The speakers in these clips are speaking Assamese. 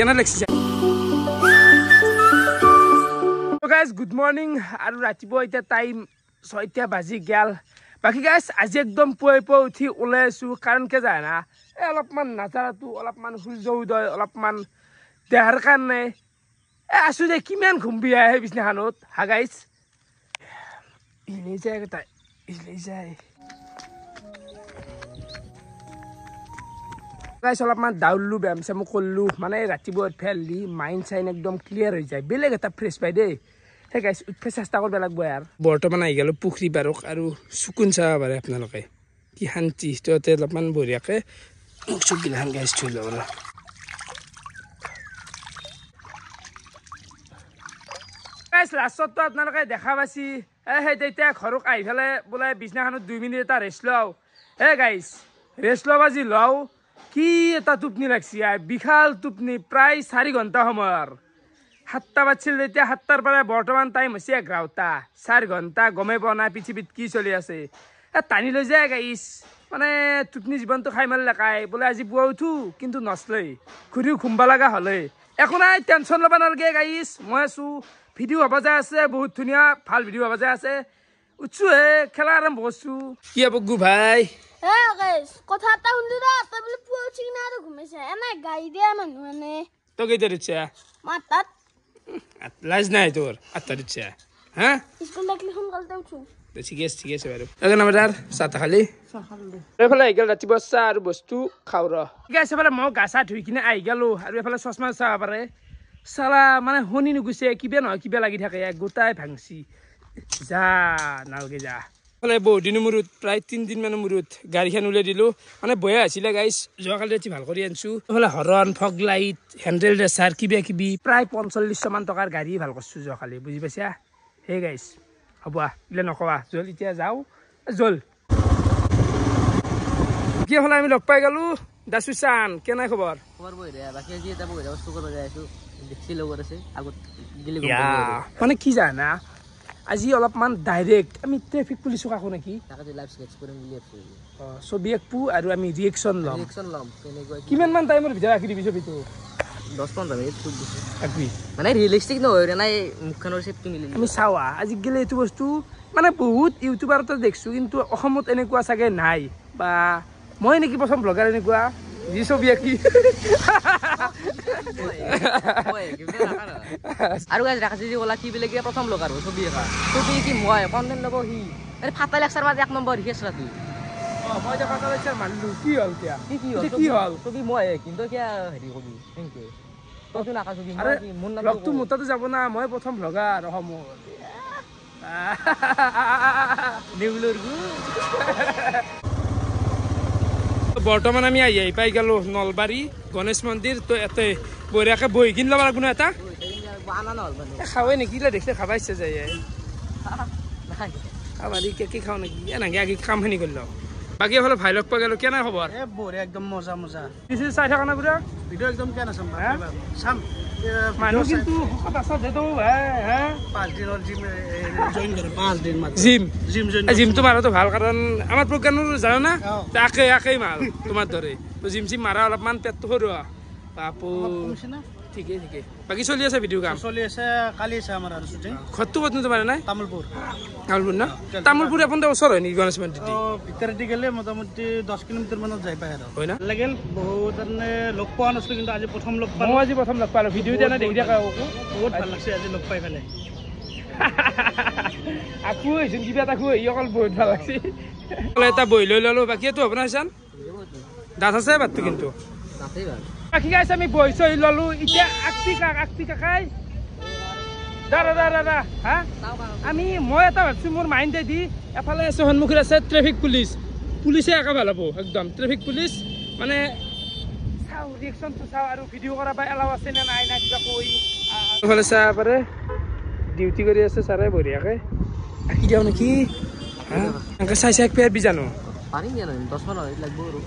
কেনে লাগিছে guys good morning আৰু ৰাতিপুৱা এতিয়া টাইম 6টা বাজি গেল বাকি guys আজি একদম পুৱাই উঠি ওলাইছো কাৰণ কে জানা অলপমান নাজাৰাটো অলপমান সূৰ্য উদয় অলপমান দেহাৰ কাৰণে আছো যে কিমান ঘুমবি আহে বিছনাখনত হা guys ইলে যায় guys অলপমান দাউলু ব্যায়াম চাম করলু মানে ৰাতিপুৱা ফেললি মাইন্ড সাইন একদম ক্লিয়াৰ হৈ যায় বেলেগ এটা ফ্ৰেশ পাই দে হে গাইস উঠে চেষ্টা কৰিব লাগব यार বৰ্তমান আই গেল পুখৰী পাৰক আৰু সুকুন চাবা পাৰে আপোনালোকে কি শান্তি তোতে অলপমান বঢ়িয়াকে মুখ গিলান গাইস থৈ লব না গাইস লাষ্টত তো আপোনালোকে দেখা পাছি হে তেতিয়া ঘৰক আহি ফেলে বোলে বিছনাখনত 2 মিনিট এটা ৰেষ্ট লও হে গাইস ৰেষ্ট লবা যি লও কি এটা টুপনি লাগছি বিশাল টুপনি প্ৰায় 4 ঘণ্টা সময়ৰ 7টা বাজিল যেতিয়া 7টাৰ পৰা বৰ্তমান টাইম হৈছে 11টা 4 ঘণ্টা গমে পোৱা পৃথিৱীত কি চলি আছে টানি লৈ যায় গাইস মানে টুপনি জীৱনটো খাই মাৰলে কাই বোলে আজি পুৱা উঠু কিন্তু নছলৈ ঘুৰিও ঘুমবা লাগা হলে একো নাই টেনচন লবা নালগে গাইস মই আছো ভিডিও হবা যায় আছে বহুত ধুনিয়া ভাল ভিডিও হবা যায় আছে উঠছো হে খেলা আৰম্ভ কৰছো কি বগু ভাই হে গাইস কথাটা শুনলিরা তবলে পুছি না আর ঘুমেছে এনা গাই দিয়া মানু মানে তো গই দিছে মাতাত লাজ নাই তোর আত্তা দিছে হ্যাঁ স্কুল লাগলি সোনকালতে উঠু ঠিক আছে বাৰু এখন আমাৰ সাত খালি এফালে আই গেল ৰাতিপুৱা চা আৰু বস্তু খাও ৰ গাইছ এফালে মই গাছা ধুই কিনে আই গেলো আৰু এফালে চশমা চাবা পাৰে সালা মানে হনি নুগুছে কিবা নহয় কিবা লাগি থাকে গোটাই ভাংছি যা নালগে যা ফলে বহুত দিন মুৰুত প্ৰায় 3 দিন মান মুৰুত গাড়ীখন উলাই দিলো মানে বয়া আছিলে গাইস যোৱাকালি ৰাতি ভাল কৰি আনছো ফলে হৰন ফগ লাইট হ্যান্ডেল ৰেচাৰ কিবা প্ৰায় 45 মান টকাৰ গাড়ী ভাল কৰছো যোৱাকালি বুজি পাইছা হে গাইস হবা ইলে নকবা জল এতিয়া যাও জল কি হল আমি লগ পাই গেলো দাসুসান কেনে খবৰ বই ৰে বাকি আজি এটা বই বস্তু কৰিব যাই আছো দেখছি লগত আছে আগত গিলি মানে কি জানা আজি অলপমান ডাইৰেক্ট আমি ট্ৰাফিক পুলিশ কাকো নেকি তাকে লাইভ স্কেচ কৰিম বুলি আছো ছবি একপু আৰু আমি ৰিঅ্যাকচন লম কেনেকৈ কিমান মান টাইমৰ ভিতৰত ৰাখি দিবি ছবিটো 10-15 মিনিট ফুল দিছে একবি মানে ৰিয়েলিষ্টিক নহয় ৰে নাই মুখখনৰ শেপটো মিলি আমি চাওয়া আজি গেলে এইটো বস্তু মানে বহুত ইউটিউবাৰতে দেখছো কিন্তু অসমত এনেকুৱা চাগে নাই বা মই নেকি প্ৰথম ব্লগাৰ এনেকুৱা যি ছবি আঁকি আৰু গাইজ ৰাখা যদি ওলা কি বেলেগে প্ৰথম লগাৰ ছবি আঁকা ছবি কি মই কণ্টেণ্ট ল'ব সি মানে ফাটা লেকচাৰ মাজ 1 নম্বৰ ৰিখেছ ৰাতি মই যে ফাটা লেকচাৰ মাৰলো কি হ'ল এতিয়া কি হ'ল ছবি মই কিন্তু কিয়া হেৰি কবি এনেকে তইতো নাকা ছবি মই কি মন না ব্লগটো মোটাতে যাব না মই প্ৰথম ব্লগাৰ অসমত নেউলৰ গু বৰ্তমান আমি আহি পাই গেলো নলবাৰী গণেশ মন্দিৰ তো এতে বঢ়িয়াকে বহি কিন ল'ব লাগব এটা খাওঁৱে নেকি দেখলে খাবা ইচ্ছা যায় আমাৰ কি খাওঁ নেকি এনেকে আগে কামখিনি কৰি লওঁ বাকী এফালে ভাই লগ পাই গেলো কেনে খবৰ বঢ়িয়া একদম মজা কিছু চাই থকা না পুৰা ভিডিও একদম কেনে চাম মানুহ কিন্তু শকত আছা যেতো ভাই হা 5 দিনৰ জিম জয়েন কৰে 5 দিন মাত্ৰ জিমটো মাৰাটো ভাল কাৰণ আমাৰ প্ৰজ্ঞানৰ জানো না একেই মাল তোমাৰ দৰে তো জিম মাৰা অলপমান পেটটো সৰু বাপু ঠিকে বাকি চলি আছে ভিডিও কাম চলি আছে কালি আছে আমাৰ আৰু শুটিং খতটো কত তোমাৰ নাই তামুলপুৰ না তামুলপুৰ এখন ওচৰ হয় নেকি গণেশ মন্দিৰ ভিতৰে দি গেলে মোটামুটি 10 কিলোমিটাৰ মানত যাই পায় আৰু হয় না লাগিল বহুত লগ পোৱা নাছিলো কিন্তু আজি প্ৰথম লগ পালো ভিডিও দিয়া নাই দেখি দেখা বহুত ভাল লাগছে আজি লগ পাই পেলাই আকৌ হৈছিল কিবা এটা খুৱাই অকল বহুত ভাল লাগছে এটা বহি লৈ ললো বাকী এইটো হ'ব না চান দাঁত আছে বাটটো কিন্তু বাকী গাইছে আমি বহি চহি ললো এতিয়া আকতি কাকাই দাদা হা মই এটা ভাবছো মোৰ মাইণ্ডে দি এফালে আছে সন্মুখত আছে ট্ৰাফিক পুলিচে একে ভাল হ'ব একদম ট্ৰাফিক পুলিচ মানে চাওঁ ৰিয়েকশ্যনটো চাওঁ আৰু ভিডিঅ' কৰা বা এলাও আছে নে নাই কিবা কৈ এফালে চাব পাৰে ডিউটি কৰি আছে ছাৰে বঢ়িয়াকে আঁকি দিওঁ নেকি এনেকৈ চাই পেয়াৰ বিজানো পাৰিম জানো 10 মিনিট লাগিব আৰু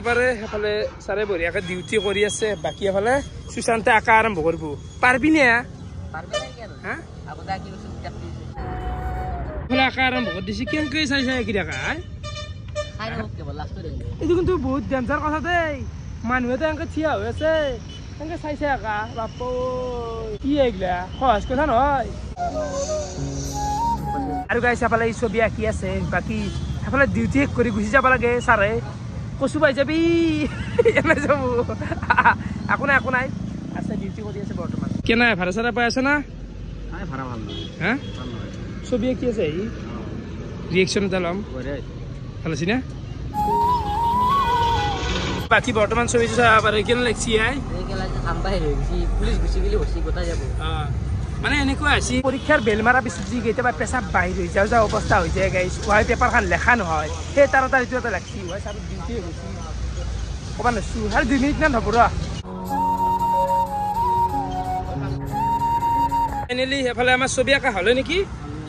পাৰে সেইফালে ছাৰে বঢ়িয়াকে ডিউটি কৰি আছে বাকী এফালে সুশান্তে আঁকা আৰম্ভ কৰিব পাৰবি নে আঁকা আৰম্ভ কৰি দিছে কেনেকৈ চাই আঁকি দেখা চাই থাকক কেৱল লাষ্টটো দেখিব এইটো কিন্তু বহুত ডেঞ্জাৰ কথা দেই মানুহেতো এনেকৈ থিয়া হৈ আছে এনেকৈ চাইছে একা বাপ কি এইগিলা সহজ কথা নহয় আৰু গাইছ এফালে এই ছবি আঁকি আছে বাকী এফালে ডিউটি শেষ কৰি গুচি যাব লাগে ছাৰে কচু পাই যাবি এনে যাব একো নাই আছে ডিউটি কৰি আছে বৰ্তমান কেনে ভাড়া চাড়া পাই আছে না ভাড়া ভাল নহয় হা ছবি আঁকি আছে এই ৰিয়েকশ্যন এটা ল'ম ভাল আছে না বাকী বৰ্তমান ছবি চাব পাৰে কেনে লাগছি কাম বাহিৰ হৈ গৈছে পুলিচ গুচি গেলি হচি গোটাই যাব মানে এনেকুৱা হৈছে পৰীক্ষাৰ বেল মাৰা পিছত যি কেতিয়াবা পেচাব বাহিৰ হৈ যাওঁ যাওঁ অৱস্থা হৈ যায় গাইছ হোৱাই পেপাৰখন লেখা নহয় সেই তাৰ এইটো এটা লাগছি হোৱাই ছাৰ ডিউটি হৈ গৈছে ক'ব নোৱাৰিছোঁ আৰু 2 মিনিটমান হ'ব ৰ ফাইনেলি সেইফালে আমাৰ ছবি আঁকা হ'লে নেকি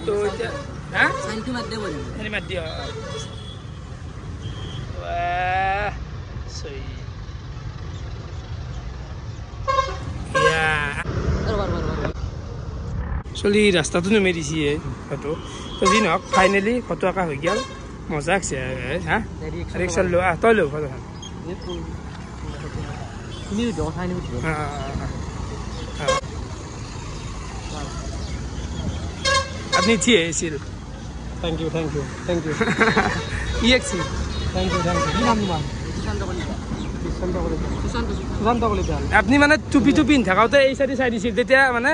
তো এতিয়া হা চাইনটো মাত দে বলি হেৰি মাত দিয় চলি ৰাস্তাটো নমাই দিছে ফটো তো যি নহওক ফাইনেলি ফটো আঁকা হৈ গ'ল মজা আছে হা ৰিয়েকশ্যন লোৱা তই লওঁ ফটোখন আপনি ঠিক আছিল থ্যাংক ইউ ই একছিল কি নাম তোমাৰ সুশান্ত কলিতা আপনি মানে টুপি থাকাওঁতে এই চাইডে চাই দিছিল তেতিয়া মানে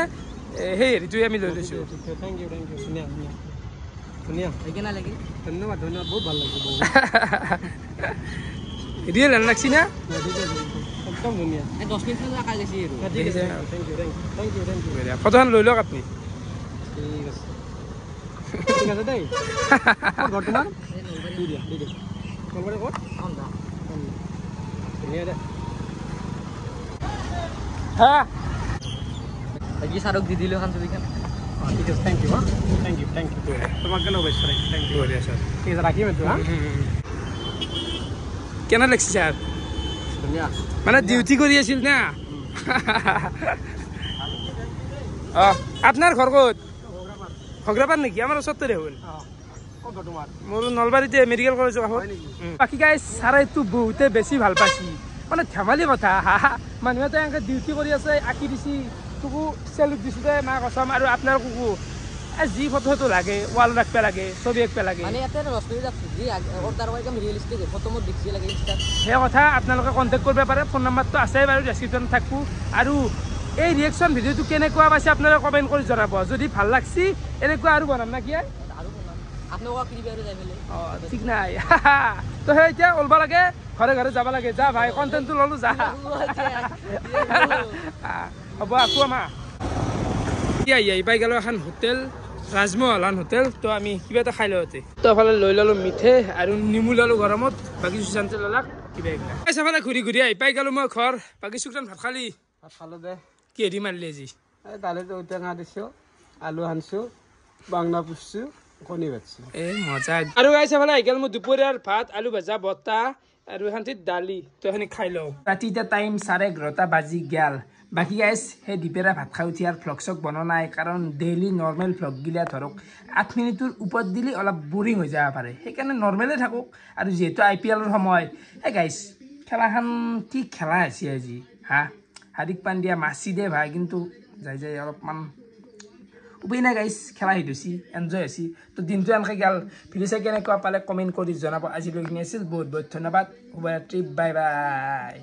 সেই হেৰিটোৱে আমি লৈ লৈছোঁ থ্যাংক ইউ ধুনীয়া কেনে লাগে ধন্যবাদ বহুত ভাল লাগিছে ৰিয়েল হেন লাগছি না একদম ধুনীয়া 10 মিনিট আঁকা গৈছে ঠিক আছে থ্যাংক ইউ ফটোখন লৈ লওক আপুনি ঠিক আছে দেই ঘৰ তোমাৰ দি দিয়া নলবাৰী ক'ত ধুনীয়া দে হা বাকী ছাৰক দি দিলোঁ এখন ছবিখন ঠিক আছে থ্যাংক ইউ তোমাক কেনে হ'ব থ্যাংক ইউ ছাৰ ঠিক আছে ৰাখিম এইটো হা কেনে লাগছি ছাৰ ধুনীয়া মানে ডিউটি কৰি আছিল না অঁ আপোনাৰ ঘৰ ক'ত ঘগ্ৰাপাৰ নেকি আমাৰ ওচৰতে দেখোন ক'ত তোমাৰ মোৰ নলবাৰীতে মেডিকেল কলেজৰ কাষত বাকী গাইজ ছাৰেতো বহুতে বেছি ভাল পাইছি মানে ধেমালি কথা মানুহেতো এনেকৈ ডিউটি কৰি আছে আঁকি দিছি তোকো চেলুট দিছোঁ দে মা কচম আৰু আপোনাৰ কুকু যি ফটো লাগে ৱাল ৰাখিব লাগে ছবি আঁকিব লাগে মানে ইয়াতে ৰচনী ৰাখছি যি অৰ্ডাৰ একদম ৰিয়েলিষ্টিক ফটো মোক দেখিছে লাগে ইনষ্টাত সেই কথা আপোনালোকে কণ্টেক্ট কৰিব পাৰে ফোন নম্বৰটো আছে বাৰু ডেছক্ৰিপশ্যনত থাকিব আৰু এই ৰিয়েকশ্যন ভিডিঅ'টো কেনেকুৱা পাইছে আপোনালোকে কমেণ্ট কৰি জনাব যদি ভাল লাগছি এনেকুৱা আৰু বনাম না কি আৰু আপোনালোকক কিনিবি আৰু যাই পেলাই অঁ ঠিক নাই তো সেই এতিয়া ওলব লাগে ঘৰে যাব লাগে যা ভাই কণ্টেণ্টটো ল'লোঁ যা হ'ব আকৌ আমা আহি পাই গ'লোঁ এখন হোটেল ৰাজমহলান হোটেল তো আমি কিবা এটা খাই লওঁতে তো এফালে লৈ ল'লোঁ মিঠে আৰু নেমু ল'লোঁ গৰমত বাকী সুশান্তে ল'লাক কিবা এইগিলা এফালে ঘূৰি আহি পাই গ'লোঁ মই ঘৰ বাকী সুকৰান ভাত খালি ভাত খালোঁ দে কিহেদি মাৰিলি আজি এই দালিত ঔটেঙা দিছোঁ আলু সানিছোঁ বাংনা পুৰিছোঁ কণী ভাজিছোঁ এই মজা আৰু গাইছ এফালে আহি গ'ল মোৰ দুপৰীয়াৰ ভাত আলু ভাজা বতা আৰু এখানটিত দালি তো এখানি খাই লওঁ ৰাতি এতিয়া টাইম 11:30 বাজি গেল বাকী গাইছ সেই দুপৰীয়া ভাত খাই উঠি আৰু ভ্লগ চক বনোৱা নাই কাৰণ ডেইলি নৰ্মেল ভ্লগগিলা ধৰক 8 মিনিটৰ ওপৰত দিলে অলপ বৰিং হৈ যাব পাৰে সেইকাৰণে নৰ্মেলে থাকক আৰু যিহেতু IPLৰ সময় এই গাইছ খেলাখন কি খেলা হৈছে আজি হা হাৰ্দিক পাণ্ডিয়া মাছি দে ভাই কিন্তু যাই অলপমান উপায় নাই গাইছ খেলা হেতুছি এনজয় হৈছে তো দিনটো এনেকৈ গেল ভিডিঅ' চাই কেনেকুৱা পালে কমেণ্ট কৰি জনাব আজিলৈ এইখিনি আছিল বহুত বহুত ধন্যবাদ শুভৰাত্ৰি বাই বাই